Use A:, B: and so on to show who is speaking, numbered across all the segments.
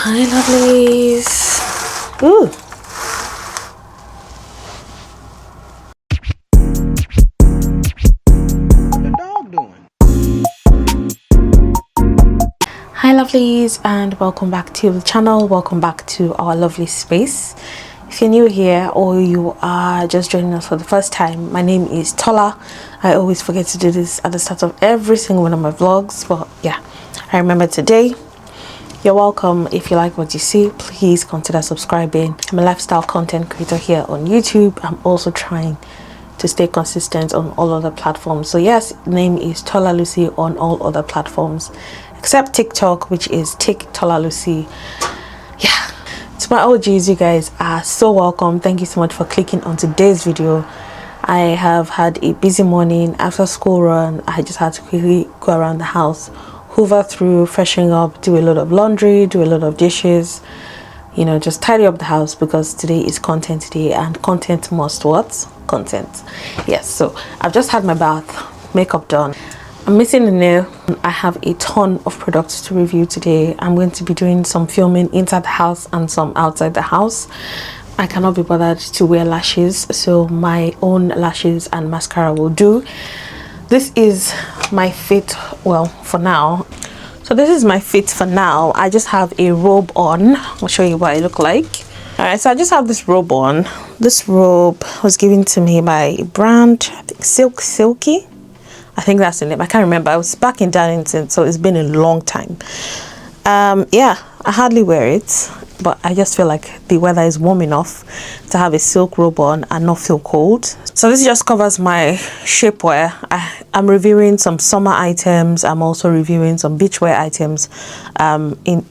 A: Hi lovelies. Ooh.
B: What the dog doing?
A: Hi lovelies, and welcome back to the channel. Welcome back to our lovely space. If you're new here or you are just joining us for the first time, my name is Tola. I always forget to do this at the start of every single one of my vlogs, but yeah, I remember today. You're welcome. If you like what you see, please consider subscribing. I'm a lifestyle content creator here on YouTube. I'm also trying to stay consistent on all other platforms. So yes, name is Tola Lusi on all other platforms except TikTok, which is Tola Lusi. Yeah, to my OGs, you guys are so welcome. Thank you so much for clicking on today's video. I have had a busy morning. After school run, I just had to quickly go around the house, hoover through, freshen up, do a lot of laundry, do a lot of dishes, you know, just tidy up the house because today is content day and content must what? Content. Yes, so I've just had my bath, makeup done. I'm missing a nail. I have a ton of products to review today. I'm going to be doing some filming inside the house and some outside the house. I cannot be bothered to wear lashes, so my own lashes and mascara will do. This is my fit, well, for now. So this is my fit for now. I just have a robe on. I'll show you what I look like. All right, so I just have this robe on. This robe was given to me by a brand, I think Silky. I think that's the name. I can't remember. I was back in Darlington, so it's been a long time. Yeah, I hardly wear it, but I just feel like the weather is warm enough to have a silk robe on and not feel cold. So this just covers my shapewear. I'm reviewing some summer items. I'm also reviewing some beachwear items in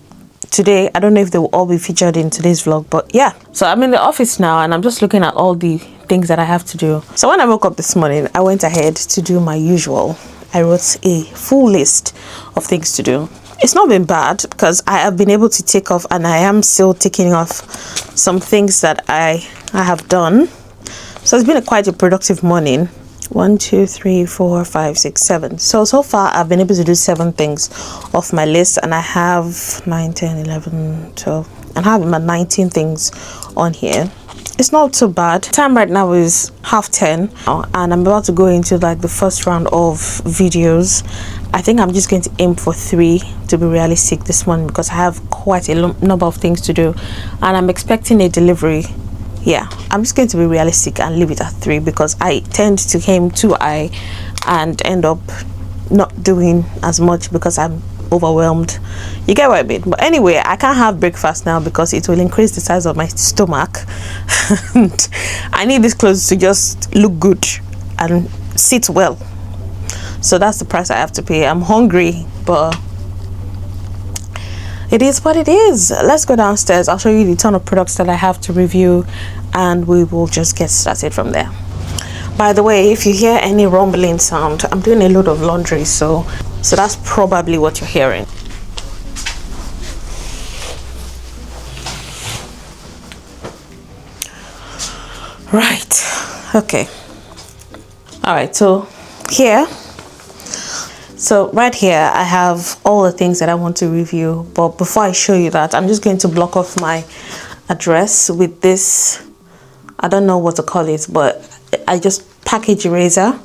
A: today. I don't know if they will all be featured in today's vlog, but yeah. So I'm in the office now and I'm just looking at all the things that I have to do. So when I woke up this morning, I went ahead to do my usual. I wrote a full list of things to do. It's not been bad because I have been able to take off, and I am still taking off some things that I have done. So it's been quite a productive morning. 1 2 3 4 5 6 7. So far I've been able to do 7 things off my list, and I have 9 10 11 12 and I have my 19 things on here. It's not too bad. Time right now is 10:30 and I'm about to go into like the first round of videos. I think I'm just going to aim for 3 to be realistic this morning because I have quite a number of things to do and I'm expecting a delivery. Yeah, I'm just going to be realistic and leave it at 3 because I tend to aim too high and end up not doing as much because I'm overwhelmed. You get what I mean? But anyway, I can't have breakfast now because it will increase the size of my stomach and I need these clothes to just look good and sit well. So that's the price I have to pay. I'm hungry, but it is what it is. Let's go downstairs. I'll show you the ton of products that I have to review and we will just get started from there. By the way, if you hear any rumbling sound, I'm doing a load of laundry, so that's probably what you're hearing. Right, okay. All right, so right here I have all the things that I want to review, but before I show you that, I'm just going to block off my address with this, I don't know what to call it, but I just package eraser.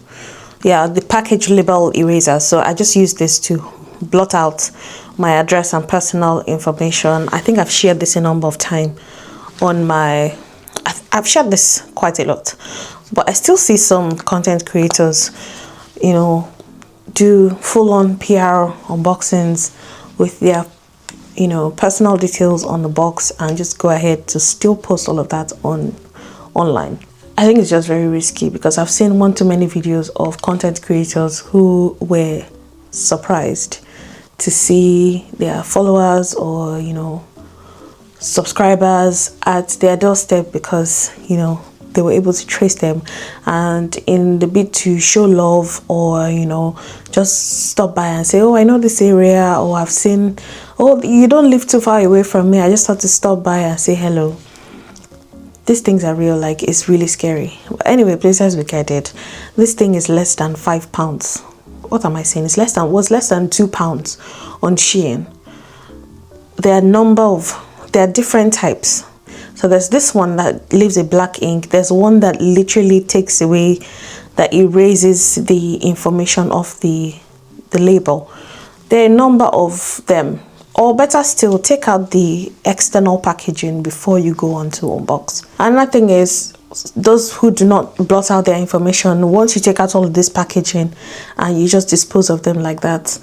A: Yeah, the package label eraser. So I just use this to blot out my address and personal information. I think I've shared this a number of times on my, I've shared this quite a lot, but I still see some content creators, you know, do full-on PR unboxings with their, you know, personal details on the box and just go ahead to still post all of that online. I think it's just very risky because I've seen one too many videos of content creators who were surprised to see their followers or, you know, subscribers at their doorstep because, you know, they were able to trace them, and in the bid to show love or, you know, just stop by and say, oh, I know this area, or I've seen, oh, you don't live too far away from me, I just had to stop by and say hello. These things are real, like it's really scary. But anyway, please let's be guided. This thing is less than £5. What am I saying? It's less than £2 on Shein. there are different types. So there's this one that leaves a black ink. There's one that literally takes away, that erases the information of the label. There are a number of them. Or better still, take out the external packaging before you go on to unbox. Another thing is, those who do not blot out their information, once you take out all of this packaging and you just dispose of them like that.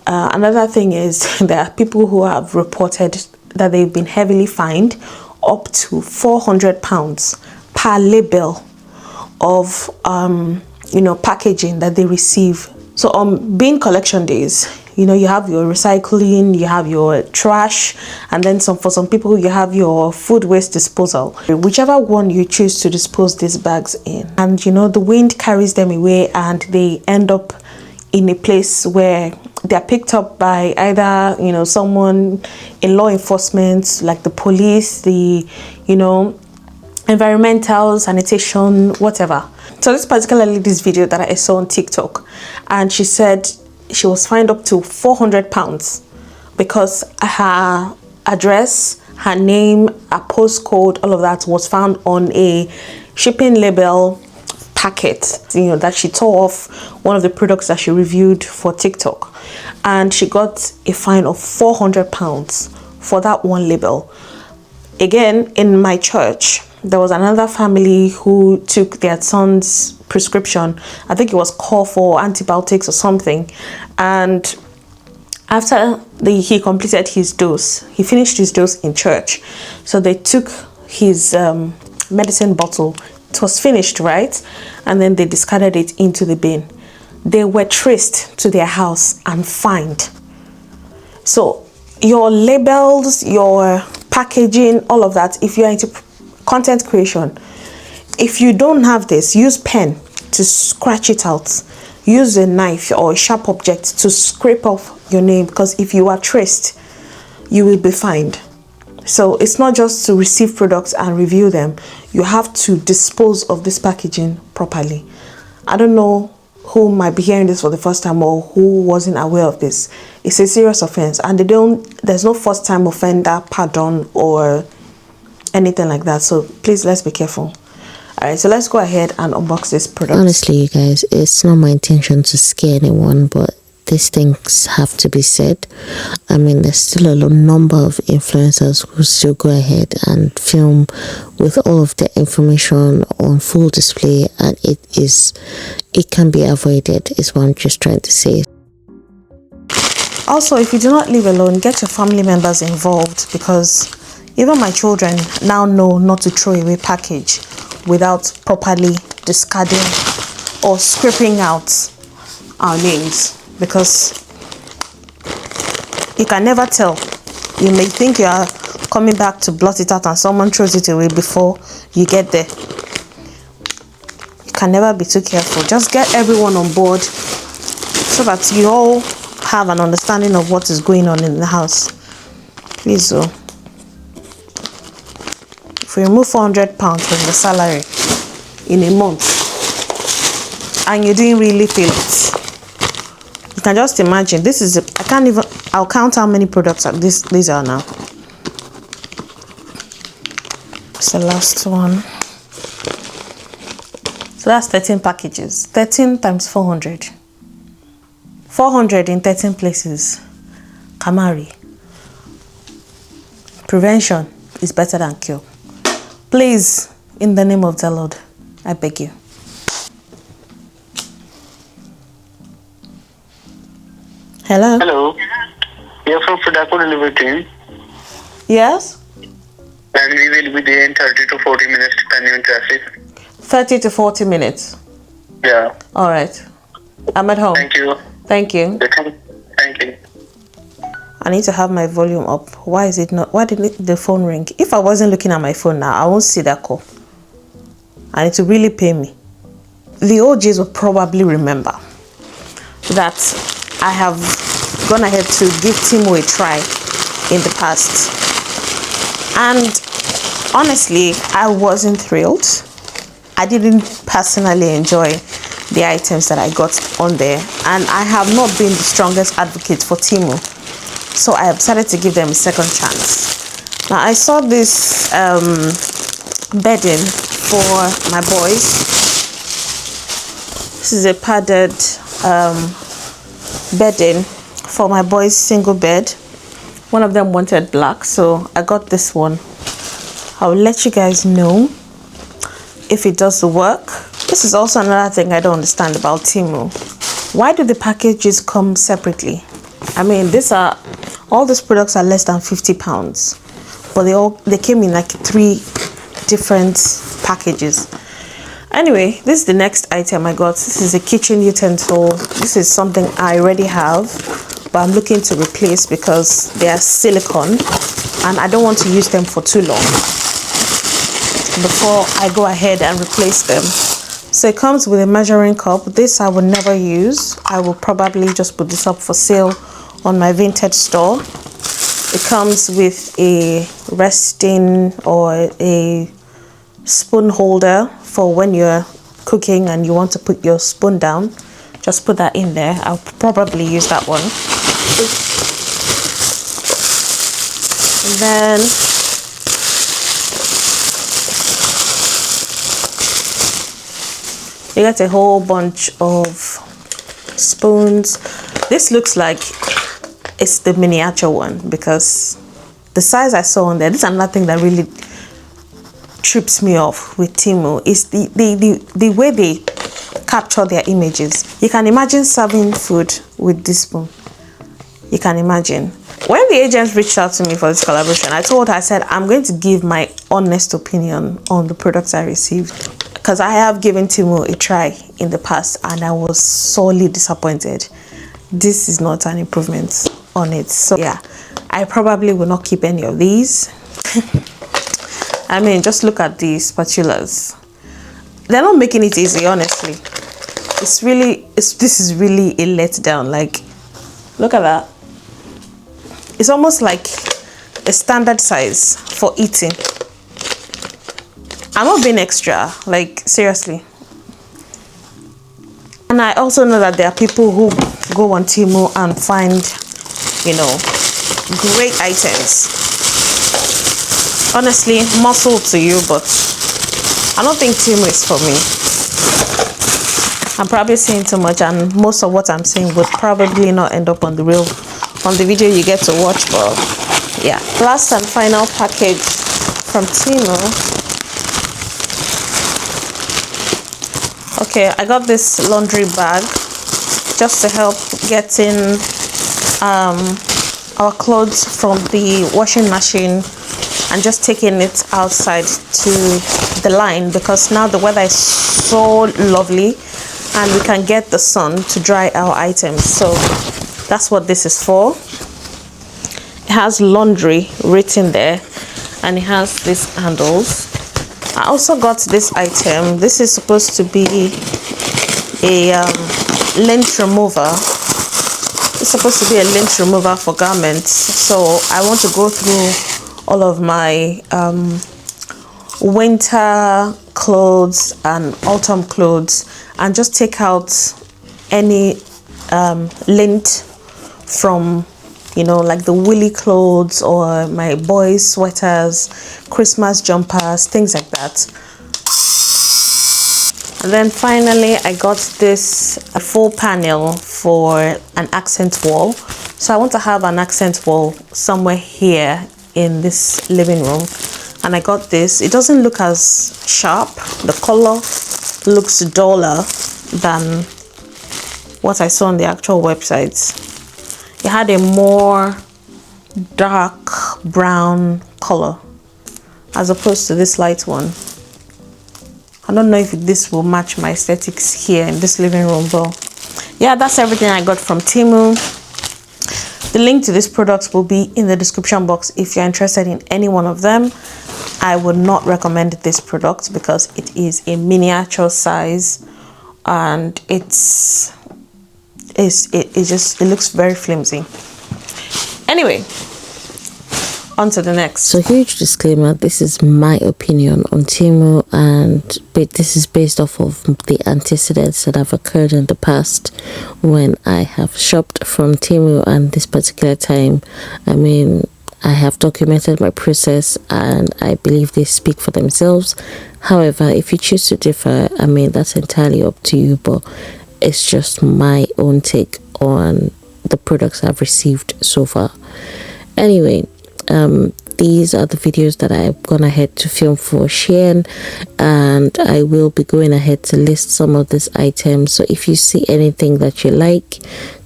A: Another thing is, there are people who have reported that they've been heavily fined up to £400 per label of packaging that they receive. So on bin collection days, you have your recycling, you have your trash, and then for some people you have your food waste disposal, whichever one you choose to dispose these bags in. And the wind carries them away and they end up in a place where they're picked up by either someone in law enforcement, like the police, the environmental, sanitation, whatever. So this particular lady's video that I saw on TikTok, and she said she was fined up to £400 because her address, her name, her postcode, all of that was found on a shipping label packet, that she tore off one of the products that she reviewed for TikTok, and she got a fine of £400 for that one label. Again, in my church, there was another family who took their son's prescription. I think it was call for antibiotics or something, and after he completed his dose, he finished his dose in church, so they took his medicine bottle. It was finished, right? And then they discarded it into the bin. They were traced to their house and fined. So your labels, your packaging, all of that, if you're into content creation, if you don't have this, use pen to scratch it out. Use a knife or a sharp object to scrape off your name, because if you are traced, you will be fined. So it's not just to receive products and review them. You have to dispose of this packaging properly. I don't know who might be hearing this for the first time or who wasn't aware of this. It's a serious offense, and there's no first time offender pardon or anything like that. So please, let's be careful. All right, so let's go ahead and unbox this product.
B: Honestly, you guys, it's not my intention to scare anyone, but these things have to be said. I mean, there's still a number of influencers who still go ahead and film with all of the information on full display, and it can be avoided, is what I'm just trying to say.
A: Also, if you do not live alone, get your family members involved, because even my children now know not to throw away package without properly discarding or scraping out our names, because you can never tell. You may think you are coming back to blot it out and someone throws it away before you get there. You can never be too careful. Just get everyone on board so that you all have an understanding of what is going on in the house. Please, so if we remove £400 from the salary in a month and you didn't really feel it, you can just imagine. This is I'll count how many products these are now. It's the last one. So that's 13 packages. 13 times 400. 400 in 13 places. Kamari. Prevention is better than cure. Please, in the name of the Lord, I beg you. Hello?
C: Hello. You're from Fudako delivery team.
A: Yes?
C: And we will be there in 30 to 40 minutes depending on traffic.
A: 30 to 40 minutes.
C: Yeah.
A: All right. I'm at home.
C: Thank you.
A: Thank you.
C: Thank you.
A: I need to have my volume up. Why didn't the phone ring? If I wasn't looking at my phone now, I won't see that call. And it will really pay me. The OGs will probably remember that I have gone ahead to give Temu a try in the past. And honestly, I wasn't thrilled. I didn't personally enjoy the items that I got on there. And I have not been the strongest advocate for Temu. so I decided to give them a second chance. Now I saw this bedding for my boys. This is a padded bedding for my boys' single bed. One of them wanted black, so I got this one. I'll let you guys know if it does the work. This is also another thing I don't understand about Temu. Why do the packages come separately? I mean, all these products are less than 50 pounds, but they came in like 3 different packages. Anyway, this is the next item I got. This is a kitchen utensil. This is something I already have, but I'm looking to replace because they are silicone and I don't want to use them for too long before I go ahead and replace them. So it comes with a measuring cup. This I will never use. I will probably just put this up for sale on my Vinted store. It comes with a resting or a spoon holder for when you're cooking and you want to put your spoon down. Just put that in there. I'll probably use that one. And then you get a whole bunch of spoons. This looks like it's the miniature one because the size I saw on there, this is another thing that really trips me off with Temu is the way they capture their images. You can imagine serving food with this spoon. You can imagine. When the agents reached out to me for this collaboration, I told her, I said, I'm going to give my honest opinion on the products I received. Because I have given Temu a try in the past and I was sorely disappointed. This is not an improvement on it. So yeah, I probably will not keep any of these. I mean, just look at these spatulas. They're not making it easy, honestly. This is really a letdown. Like, look at that. It's almost like a standard size for eating. I'm not being extra, like seriously. And I also know that there are people who go on Temu and find, you know, great items. Honestly, muscle to you, but I don't think Temu is for me. I'm probably saying too much, and most of what I'm saying would probably not end up on the video you get to watch. But yeah, last and final package from Temu. Okay, I got this laundry bag just to help getting our clothes from the washing machine and just taking it outside to the line, because now the weather is so lovely and we can get the sun to dry our items. So that's what this is for. It has laundry written there and it has these handles. I also got this item. This is supposed to be a lint remover. It's supposed to be a lint remover for garments. So I want to go through all of my winter clothes and autumn clothes and just take out any lint from, you know, like the woolly clothes or my boys' sweaters, Christmas jumpers, things like that. And then finally I got this full panel for an accent wall. So I want to have an accent wall somewhere here in this living room, and I got this. It doesn't look as sharp. The color looks duller than what I saw on the actual websites. It had a more dark brown color as opposed to this light one. I don't know if this will match my aesthetics here in this living room, but yeah, that's everything I got from Temu. The link to these products will be in the description box if you're interested in any one of them. I would not recommend this product because it is a miniature size and it looks very flimsy. Anyway, On to the next.
B: So huge disclaimer, this is my opinion on Temu, but this is based off of the antecedents that have occurred in the past when I have shopped from Temu, and this particular time, I mean, I have documented my process and I believe they speak for themselves. However, if you choose to differ, I mean, that's entirely up to you, but it's just my own take on the products I've received so far. Anyway, these are the videos that I've gone ahead to film for Shein, and I will be going ahead to list some of these items. So if you see anything that you like,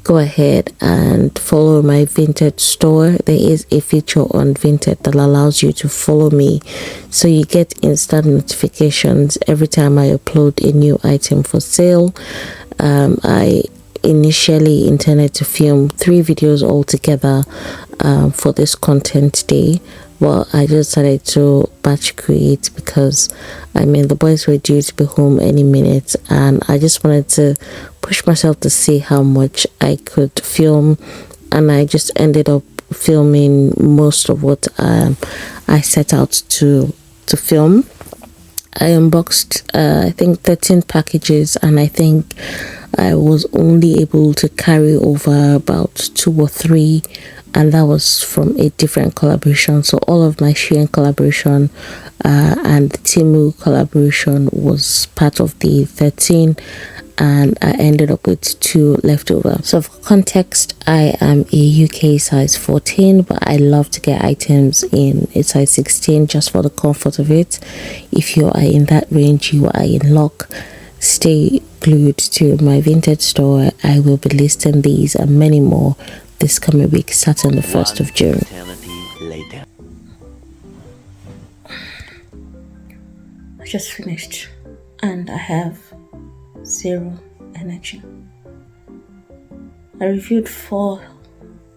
B: go ahead and follow my Vinted store. There is a feature on Vinted that allows you to follow me, so you get instant notifications every time I upload a new item for sale. I initially intended to film 3 videos altogether for this content day. Well, I just decided to batch create because I mean the boys were due to be home any minute, and I just wanted to push myself to see how much I could film, and I just ended up filming most of what I set out to film. I unboxed I think 13 packages, and I think I was only able to carry over about 2 or 3, and that was from a different collaboration. So all of my Shein collaboration and the Temu collaboration was part of the 13, and I ended up with 2 left over. So for context, I am a UK size 14, but I love to get items in a size 16 just for the comfort of it. If you are in that range, you are in luck. Stay glued to my Vinted store. I will be listing these and many more this coming week, starting the 1st of June. I just finished and I have 0 energy. I reviewed 4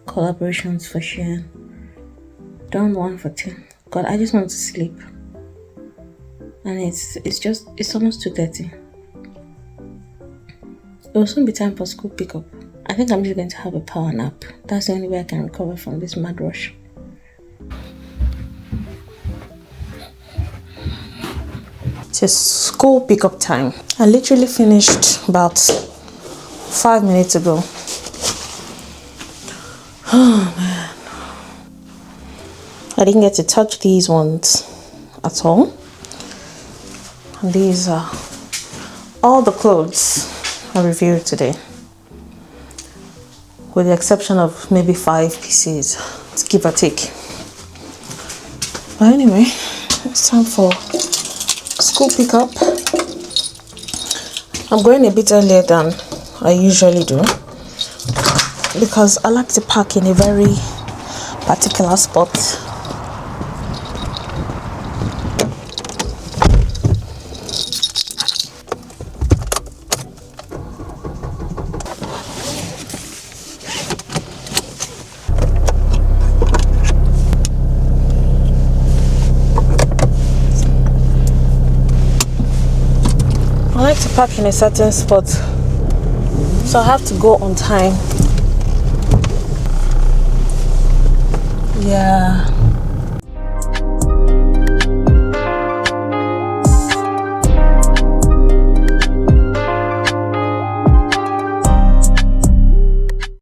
B: collaborations for Shein, done 1 for 10. God, I just want to sleep, and it's almost 2:30. It will soon be time for school pickup. I think I'm just going to have a power nap. That's the only way I can recover from this mad rush.
A: It's school pickup time. I literally finished about 5 minutes ago. Oh man, I didn't get to touch these ones at all, and these are all the clothes I reviewed today, with the exception of maybe 5 pieces, give or take. But anyway, it's time for school pickup. I'm going a bit earlier than I usually do because I like to park in a very particular spot. I like to park in a certain spot, so I have to go on time